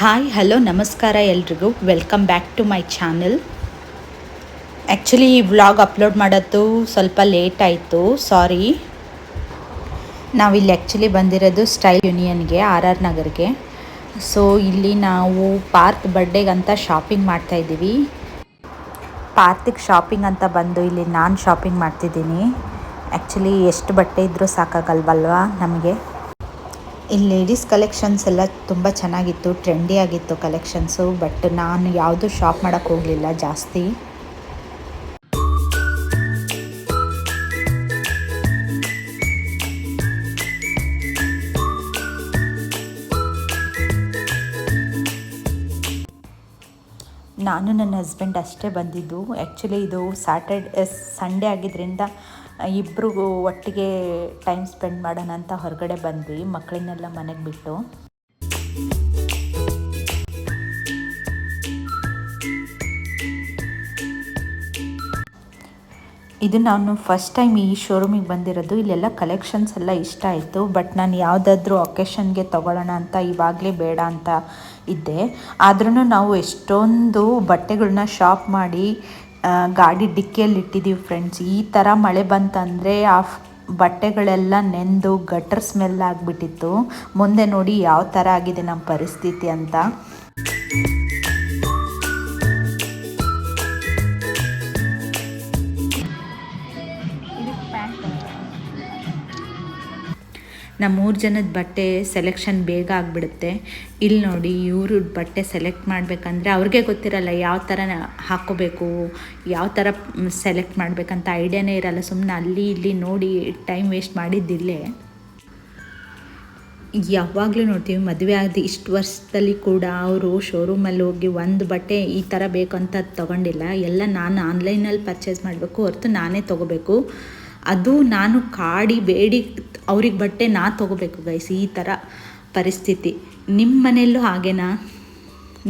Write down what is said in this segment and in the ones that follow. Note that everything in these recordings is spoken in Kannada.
ಹಾಯ್ ಹಲೋ ನಮಸ್ಕಾರ ಎಲ್ರಿಗೂ welcome back to my channel. Actually ಈ ವ್ಲಾಗ್ ಅಪ್ಲೋಡ್ ಮಾಡೋದು ಸ್ವಲ್ಪ ಲೇಟ್ ಆಯಿತು, ಸಾರಿ. ನಾವಿಲ್ಲಿ ಆ್ಯಕ್ಚುಲಿ ಬಂದಿರೋದು ಸ್ಟೈಲ್ ಯೂನಿಯನ್ಗೆ, ಆರ್ ನಗರ್ಗೆ. ಸೊ ಇಲ್ಲಿ ನಾವು ಪಾರ್ತ್ ಬರ್ಡೇಗಂತ ಶಾಪಿಂಗ್ ಮಾಡ್ತಾಯಿದ್ದೀವಿ. ಪಾರ್ತಿಗೆ ಶಾಪಿಂಗ್ ಅಂತ ಬಂದು ಇಲ್ಲಿ ನಾನು ಶಾಪಿಂಗ್ ಮಾಡ್ತಿದ್ದೀನಿ. ಆ್ಯಕ್ಚುಲಿ ಎಷ್ಟು ಬಟ್ಟೆ ಇದ್ದರೂ ಸಾಕಾಗಲ್ವಲ್ವಾ ನಮಗೆ. ಇಲ್ಲಿ ಲೇಡೀಸ್ ಕಲೆಕ್ಷನ್ಸ್ ಎಲ್ಲ ತುಂಬ ಚೆನ್ನಾಗಿತ್ತು, ಟ್ರೆಂಡಿ ಆಗಿತ್ತು ಕಲೆಕ್ಷನ್ಸು. ಬಟ್ ನಾನು ಯಾವುದೂ ಶಾಪ್ ಮಾಡೋಕ್ಕೆ ಹೋಗಲಿಲ್ಲ ಜಾಸ್ತಿ. ನಾನು ನನ್ನ ಹಸ್ಬೆಂಡ್ ಅಷ್ಟೇ ಬಂದಿದ್ದು. ಆ್ಯಕ್ಚುಲಿ ಇದು ಸಂಡೇ ಆಗಿದ್ದರಿಂದ ಇಬ್ಬರಿಗೂ ಒಟ್ಟಿಗೆ ಟೈಮ್ ಸ್ಪೆಂಡ್ ಮಾಡೋಣ ಅಂತ ಹೊರಗಡೆ ಬಂದ್ವಿ, ಮಕ್ಕಳನ್ನೆಲ್ಲ ಮನೆಗೆ ಬಿಟ್ಟು. ಇದು ನಾನು ಫಸ್ಟ್ ಟೈಮ್ ಈ ಶೋರೂಮಿಗೆ ಬಂದಿರೋದು. ಇಲ್ಲೆಲ್ಲ ಕಲೆಕ್ಷನ್ಸ್ ಎಲ್ಲ ಇಷ್ಟ ಆಯಿತು. ಬಟ್ ನಾನು ಯಾವುದಾದ್ರೂ ಒಕೇಶನ್ಗೆ ತೊಗೊಳ್ಳೋಣ ಅಂತ ಇವಾಗಲೇ ಬೇಡ ಅಂತ ಇದ್ದೆ. ಆದ್ರೂ ನಾವು ಎಷ್ಟೊಂದು ಬಟ್ಟೆಗಳನ್ನ ಶಾಪ್ ಮಾಡಿ ಗಾಡಿ ಡಿಕ್ಕಿಯಲ್ಲಿ ಇಟ್ಟಿದ್ದೀವಿ ಫ್ರೆಂಡ್ಸ್. ಈ ಥರ ಮಳೆ ಬಂತಂದರೆ ಆ ಬಟ್ಟೆಗಳೆಲ್ಲ ನೆಂದು ಗಟರ್ ಸ್ಮೆಲ್ ಆಗಿಬಿಟ್ಟಿತ್ತು. ಮುಂದೆ ನೋಡಿ ಯಾವ ಥರ ಆಗಿದೆ ನಮ್ಮ ಪರಿಸ್ಥಿತಿ ಅಂತ. ನಮ್ಮ 3 ಜನದ ಬಟ್ಟೆ ಸೆಲೆಕ್ಷನ್ ಬೇಗ ಆಗಿಬಿಡುತ್ತೆ. ಇಲ್ಲಿ ನೋಡಿ, ಇವರು ಬಟ್ಟೆ ಸೆಲೆಕ್ಟ್ ಮಾಡಬೇಕಂದ್ರೆ ಅವ್ರಿಗೆ ಗೊತ್ತಿರಲ್ಲ ಯಾವ ಥರ ಹಾಕ್ಕೋಬೇಕು, ಯಾವ ಥರ ಸೆಲೆಕ್ಟ್ ಮಾಡಬೇಕಂತ ಐಡಿಯಾನೇ ಇರಲ್ಲ. ಸುಮ್ಮನೆ ಅಲ್ಲಿ ಇಲ್ಲಿ ನೋಡಿ ಟೈಮ್ ವೇಸ್ಟ್ ಮಾಡಿದ್ದಿಲ್ಲೇ. ಯಾವಾಗಲೂ ನೋಡ್ತೀವಿ, ಮದುವೆ ಆದ ಇಷ್ಟು ವರ್ಷದಲ್ಲಿ ಕೂಡ ಅವರು ಶೋರೂಮಲ್ಲಿ ಹೋಗಿ ಒಂದು ಬಟ್ಟೆ ಈ ಥರ ಬೇಕು ಅಂತ ತೊಗೊಂಡಿಲ್ಲ. ಎಲ್ಲ ನಾನು ಆನ್ಲೈನಲ್ಲಿ ಪರ್ಚೇಸ್ ಮಾಡಬೇಕು ಹೊರತು ನಾನೇ ತೊಗೋಬೇಕು. ಅದು ನಾನು ಕಾಡಿ ಬೇಡಿ ಅವ್ರಿಗೆ ಬಟ್ಟೆ ತೊಗೋಬೇಕು ಗೈಸ್. ಈ ಥರ ಪರಿಸ್ಥಿತಿ ನಿಮ್ಮ ಮನೆಯಲ್ಲೂ ಹಾಗೇನಾ?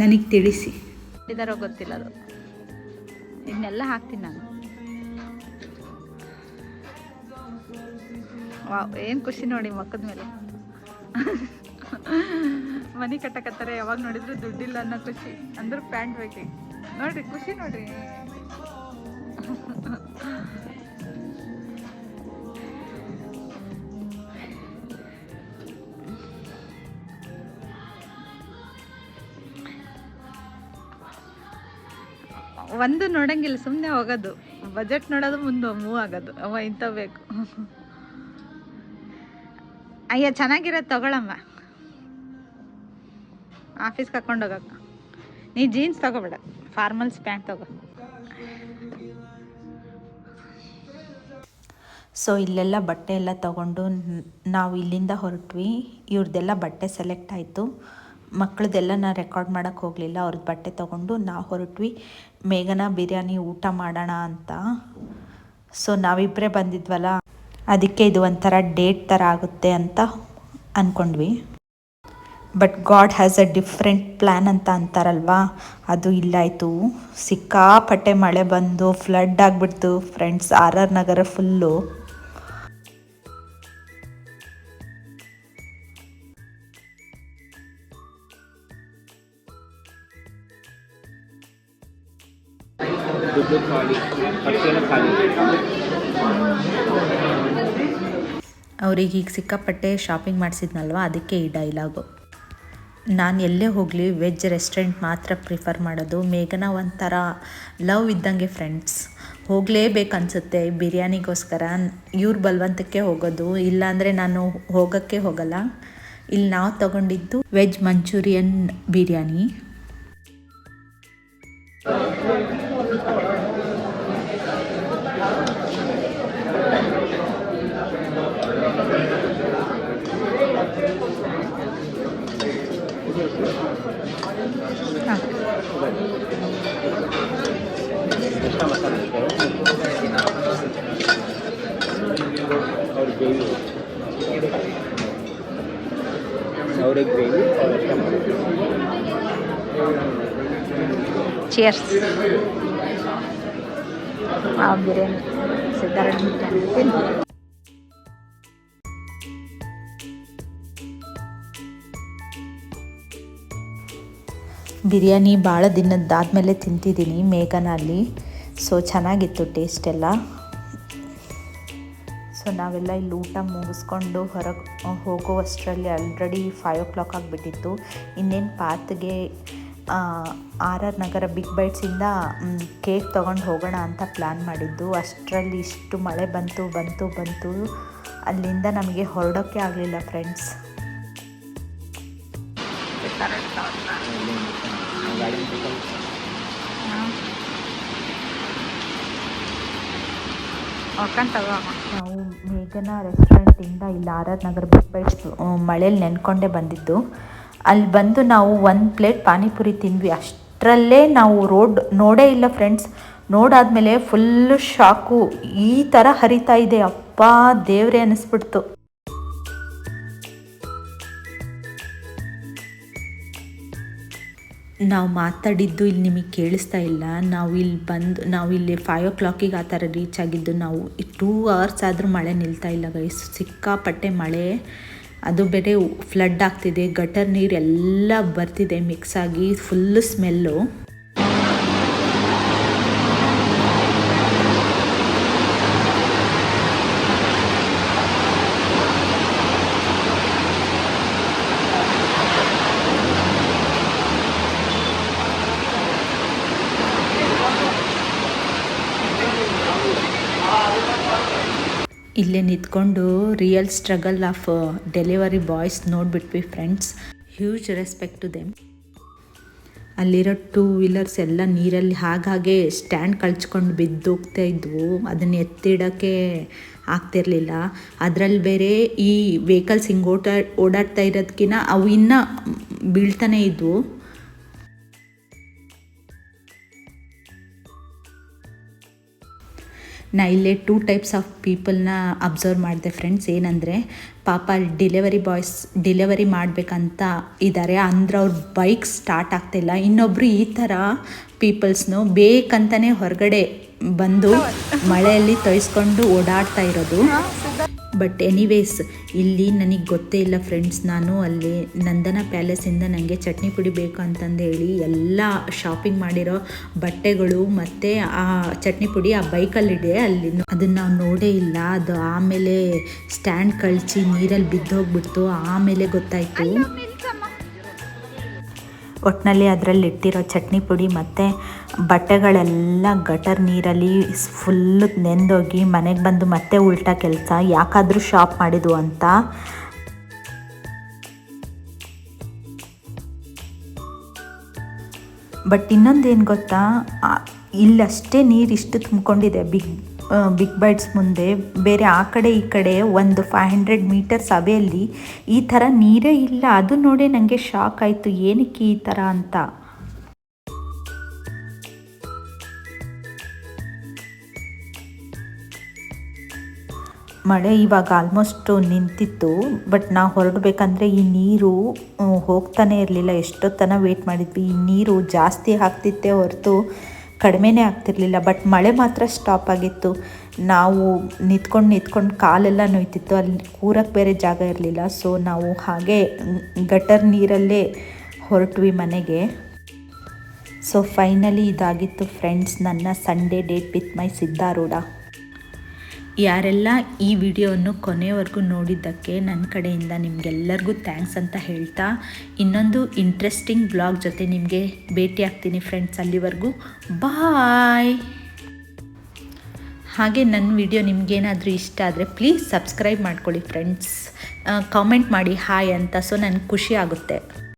ನನಗೆ ತಿಳಿಸಿ. ಇದಾರೋ ಗೊತ್ತಿಲ್ಲ, ಅದು ಇದನ್ನೆಲ್ಲ ಹಾಕ್ತೀನಿ ನಾನು. ವಾವ್, ಏನು ಖುಷಿ ನೋಡಿ ಮಕ್ಕದ ಮೇಲೆ. ಮನೆ ಕಟ್ಟಕತ್ತಾರೆ, ಯಾವಾಗ ನೋಡಿದ್ರು ದುಡ್ಡಿಲ್ಲ ಅನ್ನೋ ಖುಷಿ. ಅಂದ್ರೆ ಪ್ಯಾಂಟ್ ಬೇಕಿ ನೋಡ್ರಿ, ಖುಷಿ ನೋಡ್ರಿ. ಒಂದು ನೋಡಂಗಿಲ್ಲ, ಸುಮ್ಮನೆ ಹೋಗೋದು, ಬಜೆಟ್ ನೋಡೋದು, ಮುಂದೆ ಮೂವ್ ಆಗೋದು. ಅವ ಇಂಥ ಬೇಕು. ಅಯ್ಯ ಚೆನ್ನಾಗಿರೋದು ತಗೊಳಮ್ಮ, ಆಫೀಸ್ಗೆ ಹಾಕೊಂಡು ಹೋಗಕ್ಕ. ನೀ ಜೀನ್ಸ್ ತಗೋಬೇಡ, ಫಾರ್ಮಲ್ಸ್ ಪ್ಯಾಂಟ್ ತಗೋ. ಸೊ ಇಲ್ಲೆಲ್ಲ ಬಟ್ಟೆ ಎಲ್ಲ ತೊಗೊಂಡು ನಾವು ಇಲ್ಲಿಂದ ಹೊರಟ್ವಿ. ಇವ್ರದ್ದೆಲ್ಲ ಬಟ್ಟೆ ಸೆಲೆಕ್ಟ್ ಆಯಿತು. ಮಕ್ಕಳದೆಲ್ಲ ನಾನು ರೆಕಾರ್ಡ್ ಮಾಡೋಕ್ಕೆ ಹೋಗಲಿಲ್ಲ. ಅವ್ರದ್ದು ಬಟ್ಟೆ ತೊಗೊಂಡು ನಾವು ಹೊರಟ್ವಿ ಮೇಘನಾ ಬಿರಿಯಾನಿ ಊಟ ಮಾಡೋಣ ಅಂತ. ಸೊ ನಾವಿಬ್ಬರೇ ಬಂದಿದ್ವಲ್ಲ, ಅದಕ್ಕೆ ಇದು ಒಂಥರ ಡೇಟ್ ಥರ ಆಗುತ್ತೆ ಅಂತ ಅಂದ್ಕೊಂಡ್ವಿ. But God has a different plan ಅಂತ ಅಂತಾರಲ್ವಾ, ಅದು ಇಲ್ಲಾಯಿತು. ಸಿಕ್ಕಾಪಟ್ಟೆ ಮಳೆ ಬಂದು ಫ್ಲಡ್ ಆಗಿಬಿಡ್ತು ಫ್ರೆಂಡ್ಸ್, ಆರ್ ನಗರ ಫುಲ್ಲು. ಅವ್ರಿಗೆ ಈಗ ಸಿಕ್ಕಾಪಟ್ಟೆ ಶಾಪಿಂಗ್ ಮಾಡಿಸಿದ್ನಲ್ವ, ಅದಕ್ಕೆ ಈ ಡೈಲಾಗು. ನಾನು ಎಲ್ಲೇ ಹೋಗಲಿ ವೆಜ್ ರೆಸ್ಟೋರೆಂಟ್ ಮಾತ್ರ ಪ್ರಿಫರ್ ಮಾಡೋದು. ಮೇಘನಾ ಒಂಥರ ಲವ್ ಇದ್ದಂಗೆ ಫ್ರೆಂಡ್ಸ್, ಹೋಗಲೇಬೇಕನ್ಸುತ್ತೆ ಬಿರಿಯಾನಿಗೋಸ್ಕರ. ಇವ್ರ ಬಲವಂತಕ್ಕೆ ಹೋಗೋದು, ಇಲ್ಲಾಂದರೆ ನಾನು ಹೋಗೋಕ್ಕೆ ಹೋಗಲ್ಲ. ಇಲ್ಲಿ ನಾವು ತಗೊಂಡಿದ್ದು veg Manchurian biryani. Cheers. Biryani ಸಿದ್ದಾರಣ್ಣ ಬಿರಿಯಾನಿ. ಬಿರಿಯಾನಿ ಭಾಳ ದಿನದ್ದಾದಮೇಲೆ ತಿಂತಿದ್ದೀನಿ ಮೇಘನಲ್ಲಿ. ಸೊ ಚೆನ್ನಾಗಿತ್ತು ಟೇಸ್ಟ್ ಎಲ್ಲ. ಸೊ ನಾವೆಲ್ಲ ಇಲ್ಲಿ ಊಟ ಮುಗಿಸ್ಕೊಂಡು ಹೊರಗೆ ಹೋಗುವಷ್ಟರಲ್ಲಿ ಆಲ್ರೆಡಿ 5 o'clock ಆಗಿಬಿಟ್ಟಿತ್ತು. ಇನ್ನೇನು ಪಾತ್ಗೆ RR ನಗರ ಬಿಗ್ ಬೈಟ್ಸಿಂದ ಕೇಕ್ ತೊಗೊಂಡು ಹೋಗೋಣ ಅಂತ ಪ್ಲ್ಯಾನ್ ಮಾಡಿದ್ದು. ಅಷ್ಟರಲ್ಲಿ ಇಷ್ಟು ಮಳೆ ಬಂತು. ಅಲ್ಲಿಂದ ನಮಗೆ ಹೊರಡೋಕ್ಕೆ ಆಗಲಿಲ್ಲ ಫ್ರೆಂಡ್ಸ್. ನಾವು ಮೇಘನಾ ರೆಸ್ಟೋರೆಂಟಿಂದ ಇಲ್ಲಿ RR ನಗರ ಬಿಗ್ ಬೈಟ್ಸ್ ಮಳೇಲಿ ನೆನ್ಕೊಂಡೇ ಬಂದಿದ್ದು. ಅಲ್ಲಿ ಬಂದು ನಾವು 1 ಪ್ಲೇಟ್ ಪಾನಿಪುರಿ ತಿಂದ್ವಿ. ಅಷ್ಟರಲ್ಲೇ ನಾವು ರೋಡ್ ನೋಡೇ ಇಲ್ಲ ಫ್ರೆಂಡ್ಸ್. ನೋಡಾದ್ಮೇಲೆ ಫುಲ್ಲು ಶಾಕು, ಈ ಥರ ಹರಿತಾ ಇದೆ, ಅಪ್ಪ ದೇವ್ರೇ ಅನ್ನಿಸ್ಬಿಡ್ತು. ನಾವು ಮಾತಾಡಿದ್ದು ಇಲ್ಲಿ ನಿಮಗೆ ಕೇಳಿಸ್ತಾ ಇಲ್ಲ. ನಾವು ಇಲ್ಲಿ 5 o'clock ಆ ಥರ ರೀಚ್ ಆಗಿದ್ದು. ನಾವು 2 hours ಆದರೂ ಮಳೆ ನಿಲ್ತಾ ಇಲ್ಲ ಗೈಸ್. ಸಿಕ್ಕಾಪಟ್ಟೆ ಮಳೆ, ಅದು ಬೇರೆ ಫ್ಲಡ್ ಆಗ್ತಿದೆ. ಗಟರ್ ನೀರು ಎಲ್ಲ ಬರ್ತಿದೆ ಮಿಕ್ಸ್ ಆಗಿ, ಫುಲ್ಲು ಸ್ಮೆಲ್ಲು. ಇಲ್ಲೇ ನಿಂತ್ಕೊಂಡು real struggle of delivery boys ನೋಡಿಬಿಟ್ವಿ friends. Huge respect to them. ಅಲ್ಲಿರೋ 2 wheelers ಎಲ್ಲ ನೀರಲ್ಲಿ ಹಾಗೆ ಸ್ಟ್ಯಾಂಡ್ ಕಳ್ಚ್ಕೊಂಡು ಬಿದ್ದೋಗ್ತಾ ಇದ್ವು. ಅದನ್ನು ಎತ್ತಿಡೋಕ್ಕೆ ಆಗ್ತಿರ್ಲಿಲ್ಲ. ಅದರಲ್ಲಿ ಬೇರೆ ಈ ವೆಹಿಕಲ್ಸ್ ಹಿಂಗೆ ಓಡಾಡ್ತಾ ಇರೋದಕ್ಕಿಂತ ಅವು ಇನ್ನೂ ಬೀಳ್ತಾನೆ ಇದ್ವು. ನಾ ಇಲ್ಲೇ 2 types ಆಫ್ ಪೀಪಲ್ನ ಅಬ್ಸರ್ವ್ ಮಾಡಿದೆ ಫ್ರೆಂಡ್ಸ್. ಏನಂದರೆ ಪಾಪ ಡೆಲಿವರಿ ಬಾಯ್ಸ್ ಡೆಲಿವರಿ ಮಾಡಬೇಕಂತ ಇದ್ದಾರೆ, ಅಂದ್ರೆ ಅವ್ರ ಬೈಕ್ ಸ್ಟಾರ್ಟ್ ಆಗ್ತಾಯಿಲ್ಲ. ಇನ್ನೊಬ್ಬರು ಈ ಥರ ಪೀಪಲ್ಸ್ನು ಬೇಕಂತಲೇ ಹೊರಗಡೆ ಬಂದು ಮಳೆಯಲ್ಲಿ ತೊಯ್ಸ್ಕೊಂಡು ಓಡಾಡ್ತಾ ಇರೋದು. ಬಟ್ ಎನಿವೇಸ್ ಇಲ್ಲಿ ನನಗೆ ಗೊತ್ತೇ ಇಲ್ಲ ಫ್ರೆಂಡ್ಸ್. ನಾನು ಅಲ್ಲಿ ನಂದನ ಪ್ಯಾಲೇಸಿಂದ ನನಗೆ ಚಟ್ನಿ ಪುಡಿ ಬೇಕು ಅಂತಂದು ಹೇಳಿ ಎಲ್ಲ ಶಾಪಿಂಗ್ ಮಾಡಿರೋ ಬಟ್ಟೆಗಳು ಮತ್ತು ಆ ಚಟ್ನಿ ಪುಡಿ ಆ ಬೈಕಲ್ಲಿದೆ. ಅಲ್ಲಿ ಅದನ್ನು ನಾವು ನೋಡೇ ಇಲ್ಲ. ಅದು ಆಮೇಲೆ ಸ್ಟ್ಯಾಂಡ್ ಕಳ್ಚಿ ನೀರಲ್ಲಿ ಬಿದ್ದೋಗ್ಬಿಡ್ತು. ಆಮೇಲೆ ಗೊತ್ತಾಯಿತು. ಒಟ್ಟಿನಲ್ಲಿ ಅದರಲ್ಲಿ ಇಟ್ಟಿರೋ ಚಟ್ನಿ ಪುಡಿ ಮತ್ತು ಬಟ್ಟೆಗಳೆಲ್ಲ ಗಟರ್ ನೀರಲ್ಲಿ ಫುಲ್ಲು ನೆಂದೋಗಿ ಮನೆಗೆ ಬಂದು ಮತ್ತೆ ಉಲ್ಟಾ ಕೆಲಸ. ಯಾಕಾದರೂ ಶಾಪ್ ಮಾಡಿದ್ವು ಅಂತ. ಬಟ್ ಇನ್ನೊಂದೇನು ಗೊತ್ತಾ, ಇಲ್ಲಷ್ಟೇ ನೀರು ಇಷ್ಟು ತುಂಬಿಕೊಂಡಿದೆ ಬಿಗ್ ಬೈಟ್ಸ್ ಮುಂದೆ. ಬೇರೆ ಆ ಕಡೆ ಈ ಕಡೆ ಒಂದು 500 meters ಅವೆಯಲ್ಲಿ ಈ ಥರ ನೀರೇ ಇಲ್ಲ. ಅದು ನೋಡಿ ನನಗೆ ಶಾಕ್ ಆಯಿತು, ಏನಕ್ಕೆ ಈ ಥರ ಅಂತ. ಮಳೆ ಇವಾಗ ಆಲ್ಮೋಸ್ಟ್ ನಿಂತಿತ್ತು. ಬಟ್ ನಾವು ಹೊರಡಬೇಕಂದ್ರೆ ಈ ನೀರು ಹೋಗ್ತಾನೆ ಇರಲಿಲ್ಲ. ಎಷ್ಟೊತ್ತನ ವೇಟ್ ಮಾಡಿದ್ವಿ. ಈ ನೀರು ಜಾಸ್ತಿ ಆಗ್ತಿತ್ತೆ ಹೊರತು ಕಡಿಮೆನೇ ಆಗ್ತಿರ್ಲಿಲ್ಲ. ಬಟ್ ಮಳೆ ಮಾತ್ರ ಸ್ಟಾಪ್ ಆಗಿತ್ತು. ನಾವು ನಿಂತ್ಕೊಂಡು ಕಾಲೆಲ್ಲ ನೋಯ್ತಿತ್ತು. ಅಲ್ಲಿ ಕೂರಕ್ಕೆ ಬೇರೆ ಜಾಗ ಇರಲಿಲ್ಲ. ಸೊ ನಾವು ಹಾಗೆ ಗಟರ್ ನೀರಲ್ಲೇ ಹೊರಟ್ವಿ ಮನೆಗೆ. ಸೊ ಫೈನಲಿ ಇದಾಗಿತ್ತು ಫ್ರೆಂಡ್ಸ್ ನನ್ನ Sunday date with my Siddharudha. ಯಾರೆಲ್ಲ ಈ ವಿಡಿಯೋವನ್ನು ಕೊನೆಯವರೆಗೂ ನೋಡಿದ್ದಕ್ಕೆ ನನ್ನ ಕಡೆಯಿಂದ ನಿಮಗೆಲ್ಲರಿಗೂ ಥ್ಯಾಂಕ್ಸ್ ಅಂತ ಹೇಳ್ತಾ, ಇನ್ನೊಂದು ಇಂಟ್ರೆಸ್ಟಿಂಗ್ ಬ್ಲಾಗ್ ಜೊತೆ ನಿಮಗೆ ಭೇಟಿ ಆಗ್ತೀನಿ ಫ್ರೆಂಡ್ಸ್. ಅಲ್ಲಿವರೆಗೂ ಬಾಯ್. ಹಾಗೆ ನನ್ನ ವಿಡಿಯೋ ನಿಮಗೇನಾದರೂ ಇಷ್ಟ ಆದರೆ ಪ್ಲೀಸ್ ಸಬ್ಸ್ಕ್ರೈಬ್ ಮಾಡ್ಕೊಳ್ಳಿ ಫ್ರೆಂಡ್ಸ್. ಕಾಮೆಂಟ್ ಮಾಡಿ ಹಾಯ್ ಅಂತ. ಸೊ ನನಗೆ ಖುಷಿ ಆಗುತ್ತೆ.